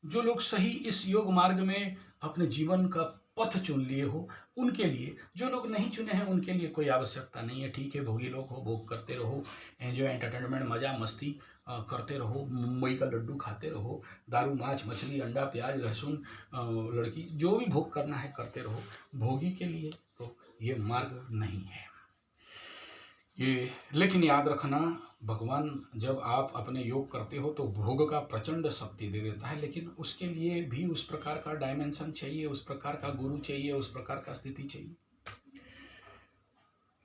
जो लोग सही इस योग मार्ग में अपने जीवन का पथ चुन लिए हो, उनके लिए। जो लोग नहीं चुने हैं, उनके लिए कोई आवश्यकता नहीं है। ठीक है, भोगी लोग हो, भोग करते रहो, एन्जॉय, एंटरटेनमेंट, मज़ा, मस्ती करते रहो, मुंबई का लड्डू खाते रहो, दारू, मांस, मछली, अंडा, प्याज, लहसुन, लड़की, जो भी भोग करना है करते रहो। भोगी के लिए तो ये मार्ग नहीं है। ये लेकिन याद रखना, भगवान जब आप अपने योग करते हो तो भोग का प्रचंड शक्ति दे देता है, लेकिन उसके लिए भी उस प्रकार का डायमेंशन चाहिए, उस प्रकार का गुरु चाहिए, उस प्रकार का स्थिति चाहिए।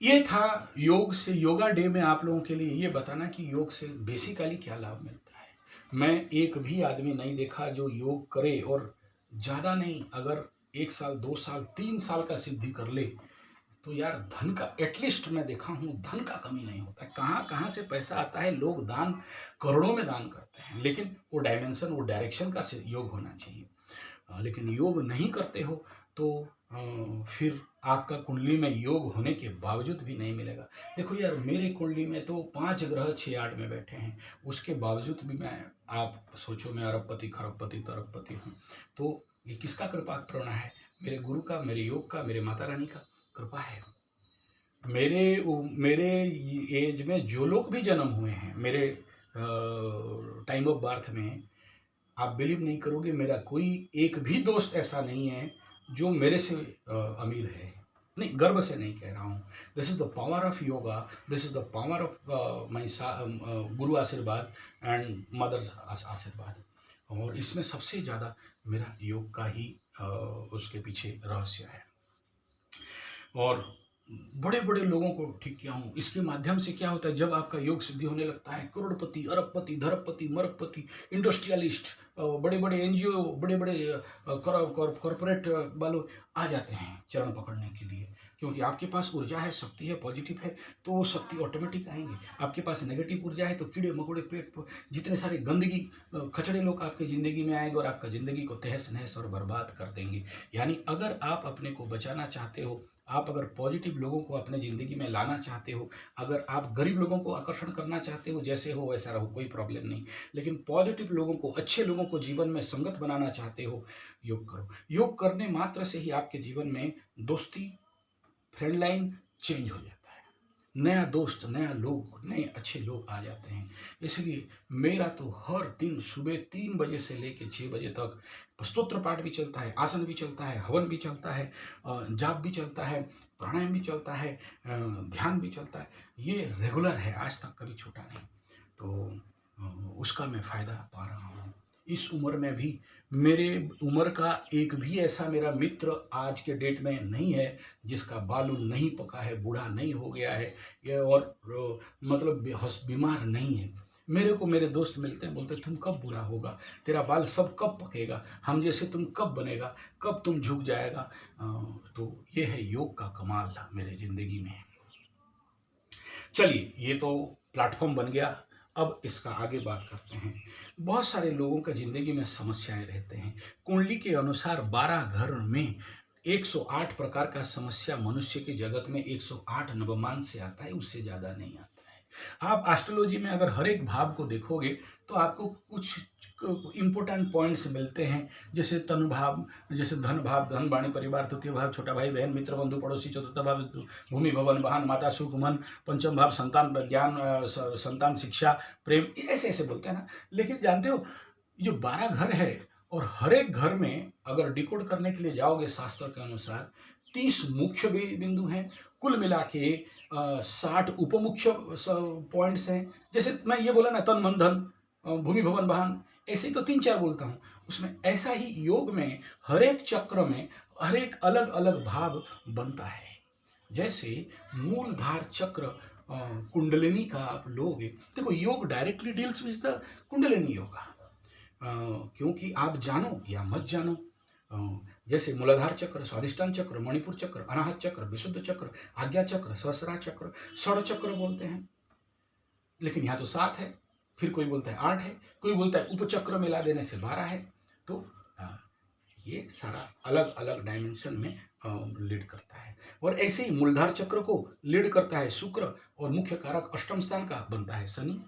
ये था योग से, योगा डे में आप लोगों के लिए ये बताना कि योग से बेसिकली क्या लाभ मिलता है। मैं एक भी आदमी नहीं देखा जो योग करे और ज़्यादा नहीं, अगर 1 साल, 2 साल, 3 साल का सिद्धि कर ले, तो यार धन का एटलीस्ट मैं देखा हूँ, धन का कमी नहीं होता है। कहाँ कहाँ से पैसा आता है, लोग दान करोड़ों में दान करते हैं, लेकिन वो डायमेंशन, वो डायरेक्शन का योग होना चाहिए। लेकिन योग नहीं करते हो तो फिर आपका कुंडली में योग होने के बावजूद भी नहीं मिलेगा। देखो यार, मेरे कुंडली में तो 5 ग्रह 6 8 में बैठे हैं, उसके बावजूद भी मैं, आप सोचो, मैं अरबपति खरबपति तरबपति हूँ। तो ये किसका कृपा प्रेरणा है? मेरे गुरु का, मेरे योग का, मेरे माता रानी का कृपा है। मेरे एज में जो लोग भी जन्म हुए हैं, मेरे टाइम ऑफ बर्थ में, आप बिलीव नहीं करोगे, मेरा कोई एक भी दोस्त ऐसा नहीं है जो मेरे से अमीर है। नहीं, गर्व से नहीं कह रहा हूँ। This is the power of yoga, this is the power of my गुरु आशीर्वाद एंड मदर आशीर्वाद। और इसमें सबसे ज़्यादा मेरा योग का ही उसके पीछे रहस्य है। और बड़े बड़े लोगों को ठीक किया हूँ। इसके माध्यम से क्या होता है, जब आपका योग सिद्धि होने लगता है, करोड़पति, अरबपति, धरपति, मरबपति, इंडस्ट्रियलिस्ट, बड़े बड़े एनजीओ, बड़े बड़े कॉरपोरेट वालों आ जाते हैं चरण पकड़ने के लिए। क्योंकि आपके पास ऊर्जा है, शक्ति है, पॉजिटिव है, तो वो शक्ति ऑटोमेटिक आएंगे। आपके पास नेगेटिव ऊर्जा है तो कीड़े मकोड़े, पेट पर जितने सारे गंदगी, खचड़े लोग आपके ज़िंदगी में आएंगे और आपका ज़िंदगी को तहस नहस और बर्बाद कर देंगे। यानी अगर आप अपने को बचाना चाहते हो, आप अगर पॉजिटिव लोगों को अपने ज़िंदगी में लाना चाहते हो, अगर आप गरीब लोगों को आकर्षण करना चाहते हो, जैसे हो वैसा रहो, कोई प्रॉब्लम नहीं, लेकिन पॉजिटिव लोगों को, अच्छे लोगों को जीवन में संगत बनाना चाहते हो, योग करो। योग करने मात्र से ही आपके जीवन में दोस्ती, फ्रेंड लाइन चेंज हो जाता है। नया दोस्त, नया लोग, नए अच्छे लोग आ जाते हैं। इसलिए मेरा तो हर दिन सुबह 3 बजे से लेकर 6 बजे तक स्तोत्र पाठ भी चलता है, आसन भी चलता है, हवन भी चलता है, जाप भी चलता है, प्राणायाम भी चलता है, ध्यान भी चलता है। ये रेगुलर है, आज तक कभी छूटा नहीं। तो उसका मैं फ़ायदा पा रहा हूँ। इस उम्र में भी मेरे उम्र का एक भी ऐसा मेरा मित्र आज के डेट में नहीं है जिसका बाल उल नहीं पका है, बूढ़ा नहीं हो गया है, ये और मतलब बीमार नहीं है। मेरे को मेरे दोस्त मिलते हैं, बोलते तुम कब बूढ़ा होगा, तेरा बाल सब कब पकेगा, हम जैसे तुम कब बनेगा, कब तुम झुक जाएगा। तो ये है योग का कमाल मेरे ज़िंदगी में। चलिए, ये तो प्लेटफॉर्म बन गया। अब इसका आगे बात करते हैं। बहुत सारे लोगों का ज़िंदगी में समस्याएं रहते हैं। कुंडली के अनुसार 12 घर में 108 प्रकार का समस्या मनुष्य के जगत में 108 नवमान से आता है, उससे ज़्यादा नहीं आता है। आप एस्ट्रोलॉजी में अगर हर एक भाव को देखोगे तो आपको कुछ इंपॉर्टेंट पॉइंट्स मिलते हैं, जैसे तनु भाव, जैसे धन भाव, धन वाणी परिवार, तृतीय भाव चौथा भाई बहन मित्र बंधु पड़ोसी, चतुर्थ भाव भूमि भवन वाहन माता सुख मन, पंचम भाव संतान ज्ञान, संतान शिक्षा प्रेम, ऐसे ऐसे बोलते हैं ना। लेकिन जानते हो, ये 12 घर है और हर एक घर में अगर डिकोड करने के लिए जाओगे शास्त्र के अनुसार 30 मुख्य बिंदु हैं, कुल मिला के 60 उपमुख्य पॉइंट्स हैं। जैसे मैं ये बोला ना, तन मन धन भूमि भवन वाहन, ऐसे ही तो 3 4 बोलता हूँ। उसमें ऐसा ही योग में हर एक चक्र में हर एक अलग अलग भाव बनता है। जैसे मूलधार चक्र कुंडलिनी का आप लोगे, देखो योग directly deals with the kundalini yoga. क्योंकि आप जानो या मत जानो, जैसे मूलाधार चक्र, स्वाधिष्ठान चक्र, मणिपुर चक्र, अनाहत चक्र, विशुद्ध चक्र, आज्ञा चक्र, सहस्रा चक्र, षड चक्र बोलते हैं। लेकिन यहाँ तो 7 है, फिर कोई बोलता है 8 है, कोई बोलता है उपचक्र मिला देने से 12 है। तो ये सारा अलग अलग डायमेंशन में लीड करता है। और ऐसे ही मूलधार चक्र को लीड करता है शुक्र, और मुख्य कारक अष्टम स्थान का बनता है शनि।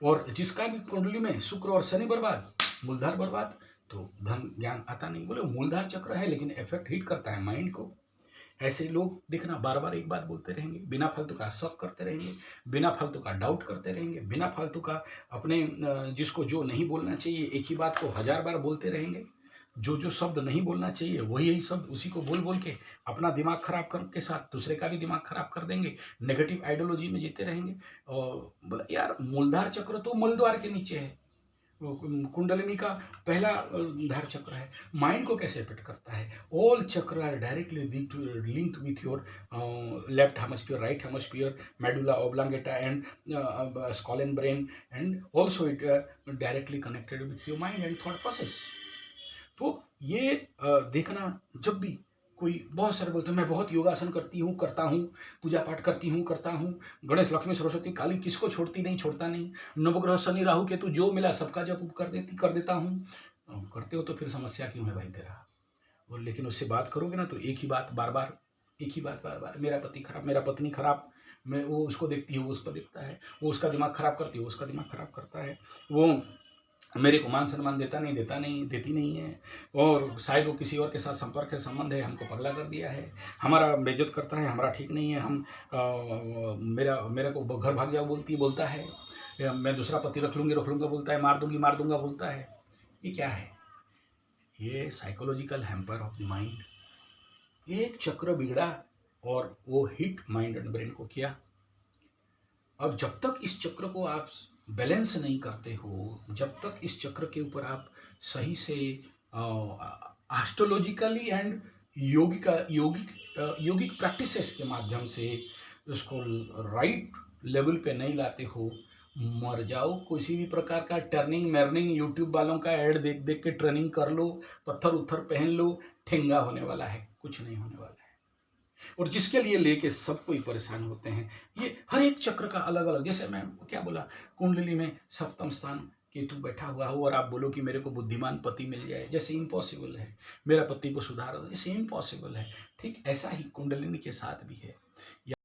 और जिसका भी कुंडली में शुक्र और शनि बर्बाद, मूलधार बर्बाद, तो धन ज्ञान आता नहीं। बोले मूलधार चक्र है लेकिन इफेक्ट हिट करता है माइंड को। ऐसे लोग देखना बार बार एक बात बोलते रहेंगे, बिना फालतू का शक करते रहेंगे, बिना फालतू का डाउट करते रहेंगे, बिना फालतू का अपने जिसको जो नहीं बोलना चाहिए एक ही बात को 1000 बार बोलते रहेंगे। जो जो शब्द नहीं बोलना चाहिए वही यही शब्द उसी को बोल बोल के अपना दिमाग खराब कर के साथ दूसरे का भी दिमाग खराब कर देंगे। नेगेटिव आइडियोलॉजी में जीते रहेंगे। और बोला यार मूलधार चक्र तो मूलद्वार के नीचे है, वो कुंडलिनी का पहला धार चक्र है। माइंड को कैसे इफेक्ट करता है? All chakra are directly linked with your left hemisphere, right hemisphere, medulla oblongata and skull and brain, and also it directly connected with your mind and thought process। तो ये देखना, जब भी कोई बहुत सारे बोलते हैं मैं बहुत योगासन करता हूँ, पूजा पाठ करता हूँ, गणेश लक्ष्मी सरस्वती काली किसको छोड़ती नहीं, छोड़ता नहीं, नवग्रह शनि राहु केतु जो मिला सबका जप कर देता हूँ। करते हो तो फिर समस्या क्यों है भाई तेरा? और लेकिन उससे बात करोगे ना तो एक ही बात बार बार, मेरा पति खराब, मेरा पत्नी खराब, मैं वो उसको देखती हूँ, वो उसको देखता है, वो उसका दिमाग खराब करती है, वो उसका दिमाग खराब करता है, वो मेरे को मान सम्मान देती नहीं है, और शायद वो किसी और के साथ संपर्क है, संबंध है, हमको पगला कर दिया है, हमारा बेइज्जत करता है, हमारा ठीक नहीं है, मेरे को घर भाग जाओ बोलता है, या मैं दूसरा पति रख लूँगा बोलता है, मार दूंगा बोलता है। ये क्या है? ये psychological hamper of the mind. एक चक्र बिगड़ा और वो हिट माइंड एंड ब्रेन को किया। अब जब तक इस चक्र को आप बैलेंस नहीं करते हो, जब तक इस चक्र के ऊपर आप सही से एस्ट्रोलॉजिकली एंड योगिक प्रैक्टिसेस के माध्यम से उसको राइट लेवल पे नहीं लाते हो, मर जाओ। किसी भी प्रकार का टर्निंग मर्निंग यूट्यूब वालों का ऐड देख देख के ट्रेनिंग कर लो, पत्थर उत्थर पहन लो, ठेंगा होने वाला है, कुछ नहीं होने वाला है। और जिसके लिए लेके सब कोई परेशान होते हैं। ये हर एक चक्र का अलग अलग, जैसे मैं क्या बोला, कुंडली में सप्तम स्थान केतु बैठा हुआ हो और आप बोलो कि मेरे को बुद्धिमान पति मिल जाए, जैसे इम्पॉसिबल है। मेरा पति को सुधार दो, जैसे इम्पॉसिबल है। ठीक ऐसा ही कुंडलिनी के साथ भी है।